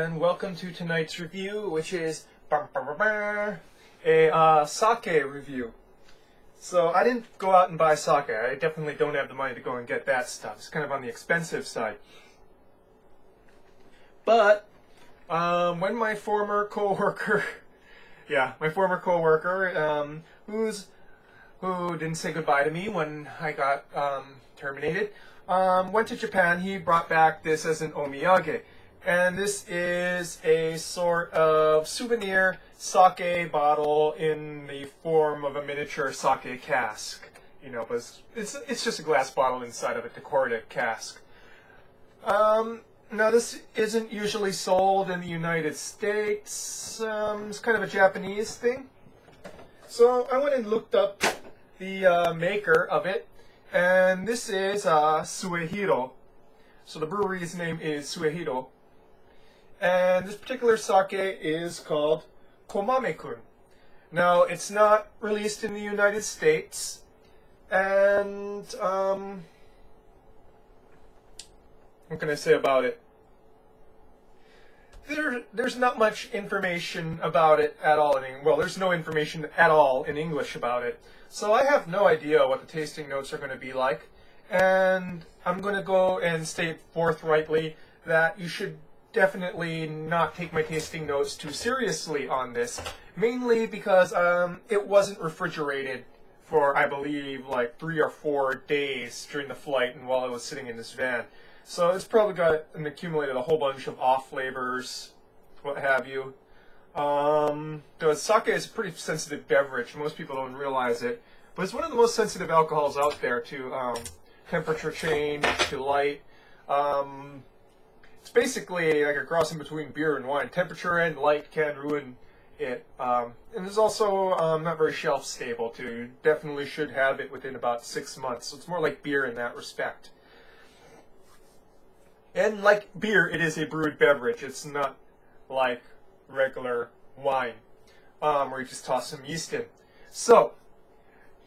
and welcome to tonight's review, which is a sake review. So I didn't go out and buy sake. I definitely don't have the money to go and get that stuff. It's kind of on the expensive side. But when my former coworker, who didn't say goodbye to me when I got terminated, went to Japan, he brought back this as an omiyage. And this is a sort of souvenir sake bottle in the form of a miniature sake cask. You know, but it's just a glass bottle inside of a decorative cask. Now this isn't usually sold in the United States. It's kind of a Japanese thing. So I went and looked up the maker of it, and this is Suehiro. So the brewery's name is Suehiro. And this particular sake is called Komamekun. Now, it's not released in the United States, and what can I say about it? There's not much information about it at all. There's no information at all in English about it. So I have no idea what the tasting notes are going to be like. And I'm going to go and state forthrightly that you should definitely not take my tasting notes too seriously on this, mainly because it wasn't refrigerated for, I believe, like 3 or 4 days during the flight and while I was sitting in this van. So it's probably got and accumulated a whole bunch of off flavors, what have you. The sake is a pretty sensitive beverage. Most people don't realize it, but it's one of the most sensitive alcohols out there to temperature change, to light. It's basically like a crossing between beer and wine. Temperature and light can ruin it. And it's also not very shelf stable too. You definitely should have it within about 6 months. So it's more like beer in that respect. And like beer, it is a brewed beverage. It's not like regular wine, where you just toss some yeast in. So,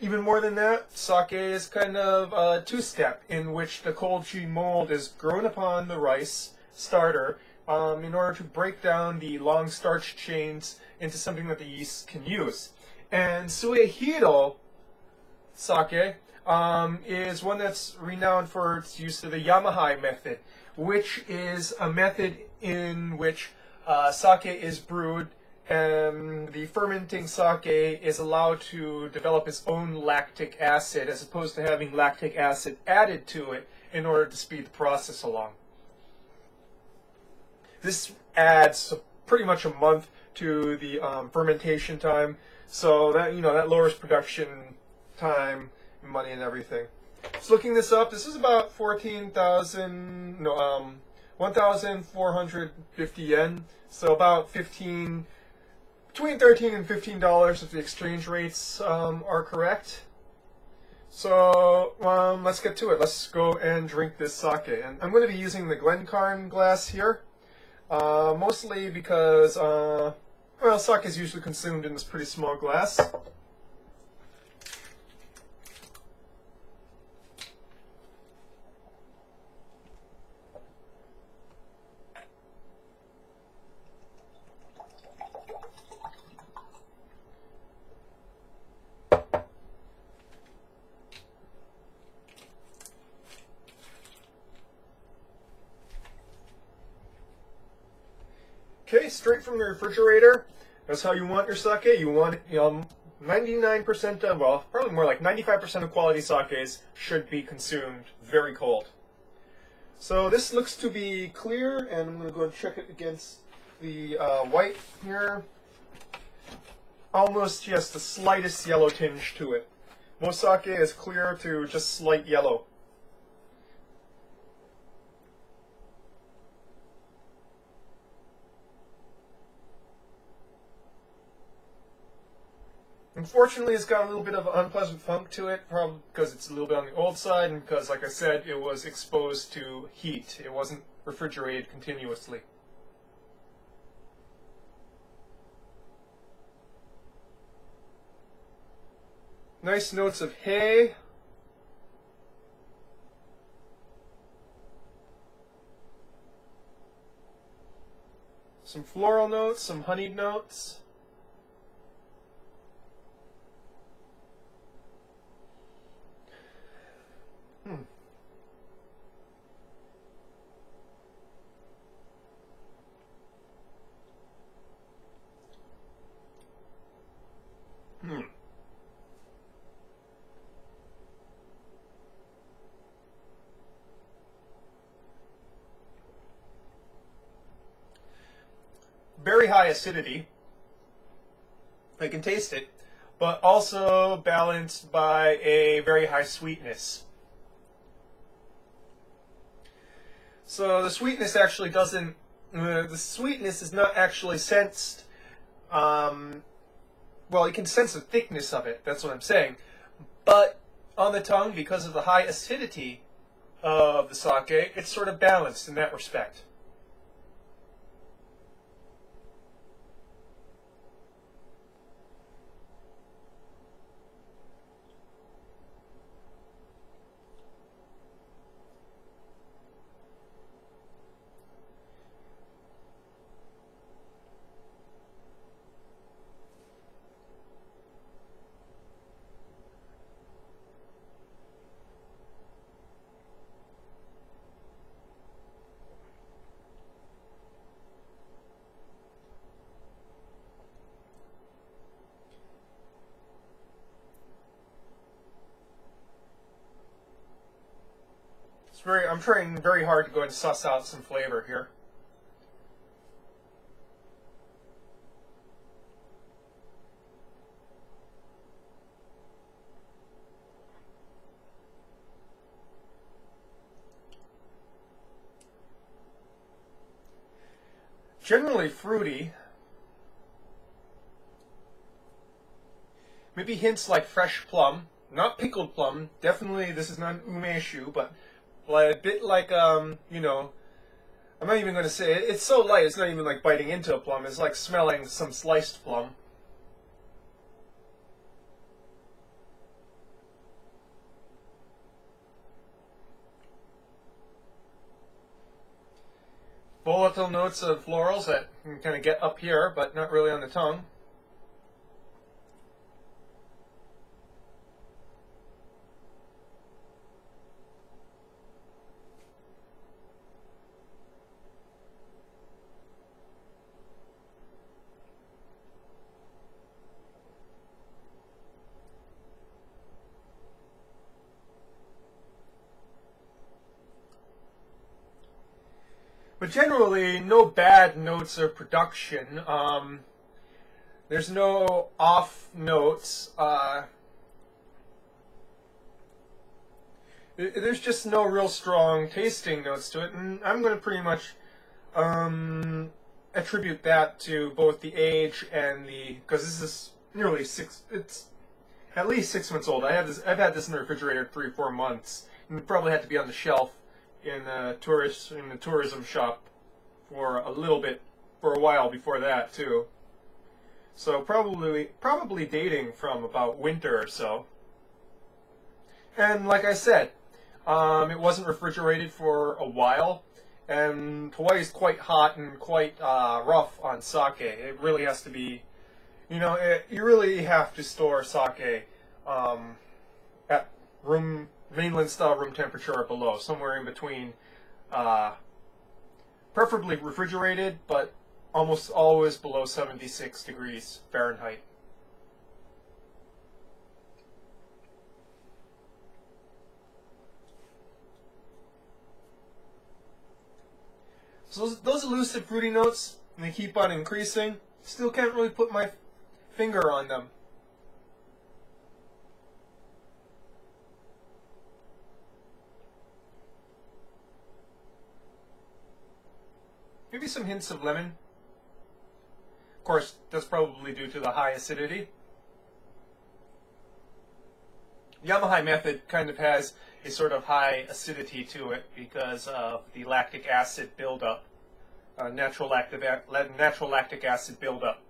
even more than that, sake is kind of a two-step in which the koji mold is grown upon the rice starter in order to break down the long starch chains into something that the yeast can use. And Suehiro sake is one that's renowned for its use of the Yamahai method, which is a method in which sake is brewed and the fermenting sake is allowed to develop its own lactic acid as opposed to having lactic acid added to it in order to speed the process along. This adds pretty much a month to the fermentation time, so that that lowers production time, money, and everything. So looking this up, this is about 1,450 yen, so about between $13 and $15 if the exchange rates are correct. So let's get to it. Let's go and drink this sake. And I'm going to be using the Glencairn glass here, mostly because sake is usually consumed in this pretty small glass. Okay, straight from the refrigerator. That's how you want your sake. You want it, 99% of, probably more like 95% of quality sakes should be consumed very cold. So this looks to be clear, and I'm going to go and check it against the white here. Almost just the slightest yellow tinge to it. Most sake is clear to just slight yellow. Unfortunately, it's got a little bit of an unpleasant funk to it, probably because it's a little bit on the old side, and because, like I said, it was exposed to heat. It wasn't refrigerated continuously. Nice notes of hay. Some floral notes, some honeyed notes. Hmm. Hmm. Very high acidity. I can taste it, but also balanced by a very high sweetness. So the sweetness actually doesn't. The sweetness is not actually sensed. Well, you can sense the thickness of it. That's what I'm saying. But on the tongue, because of the high acidity of the sake, it's sort of balanced in that respect. I'm trying very hard to go and suss out some flavor here. Generally fruity. Maybe hints like fresh plum, not pickled plum. Definitely, this is not an umeshu, but like, a bit like I'm not even going to say it. It's so light. It's not even like biting into a plum. It's like smelling some sliced plum. Volatile notes of florals that you can kind of get up here, but not really on the tongue. But generally, no bad notes of production. There's no off notes. There's just no real strong tasting notes to it, and I'm going to pretty much attribute that to both the age and because this is nearly it's at least 6 months old. I've had this in the refrigerator 3 or 4 months, and it probably had to be on the shelf in the tourism shop for a while before that too. So probably dating from about winter or so. And like I said, it wasn't refrigerated for a while, and Hawaii is quite hot and quite rough on sake. It really has to be, you really have to store sake at mainland style room temperature or below, somewhere in between, preferably refrigerated, but almost always below 76 degrees Fahrenheit. So those elusive fruity notes, and they keep on increasing. Still can't really put my finger on them. Maybe some hints of lemon. Of course, that's probably due to the high acidity. Yamahai method kind of has a sort of high acidity to it because of the lactic acid buildup, natural lactic acid buildup.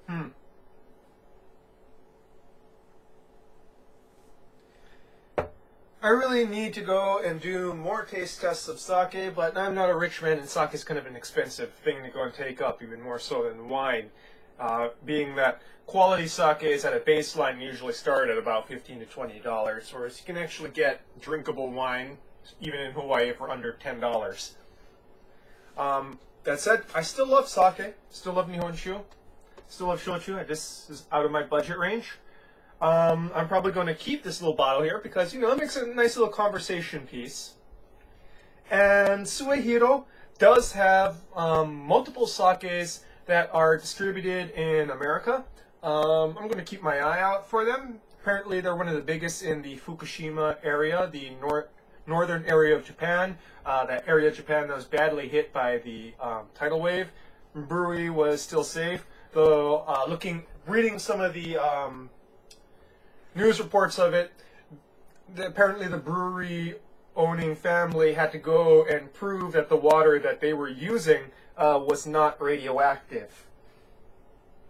Hmm. I really need to go and do more taste tests of sake, but I'm not a rich man, and sake is kind of an expensive thing to go and take up, even more so than wine. Being that quality sakes at a baseline usually start at about $15 to $20, whereas you can actually get drinkable wine, even in Hawaii, for under $10. That said, I still love sake, still love Nihonshu, still love shochu. This is out of my budget range. I'm probably going to keep this little bottle here because, it makes a nice little conversation piece. And Suehiro does have multiple sakes that are distributed in America. I'm going to keep my eye out for them. Apparently they're one of the biggest in the Fukushima area, the northern area of Japan. That area of Japan that was badly hit by the tidal wave. The brewery was still safe, though reading some of the news reports of it, apparently the brewery owning family had to go and prove that the water that they were using was not radioactive.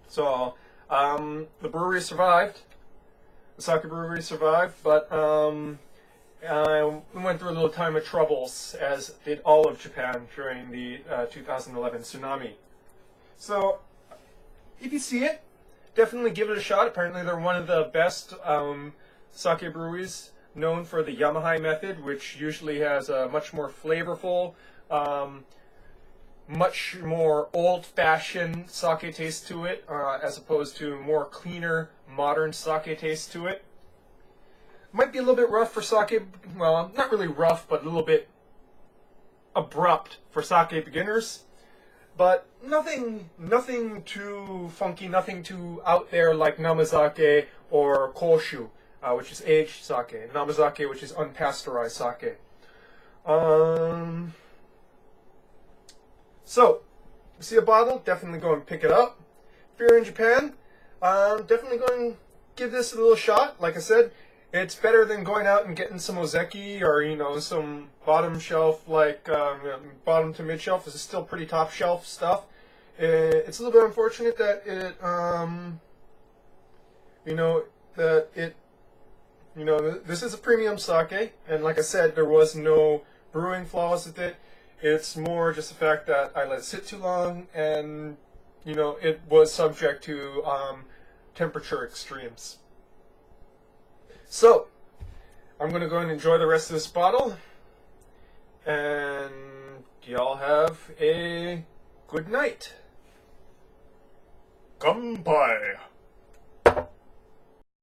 So the brewery survived, the sake brewery survived, but we went through a little time of troubles, as did all of Japan during the 2011 tsunami. So if you see it, definitely give it a shot. Apparently they're one of the best sake breweries, known for the Yamahai method, which usually has a much more flavorful, much more old-fashioned sake taste to it, as opposed to more cleaner, modern sake taste to it. Might be a little bit rough for sake, well, not really rough, but a little bit abrupt for sake beginners. But nothing too funky, nothing too out there like namazake or koshu, which is aged sake. Namazake, which is unpasteurized sake. So, you see a bottle, definitely go and pick it up. If you're in Japan, definitely go and give this a little shot. Like I said, it's better than going out and getting some ozeki or, some bottom shelf, like bottom to mid shelf. This is still pretty top shelf stuff. It's a little bit unfortunate that this is a premium sake, and like I said, there was no brewing flaws with it. It's more just the fact that I let it sit too long, and it was subject to temperature extremes. So, I'm going to go and enjoy the rest of this bottle, and y'all have a good night. Kanpai!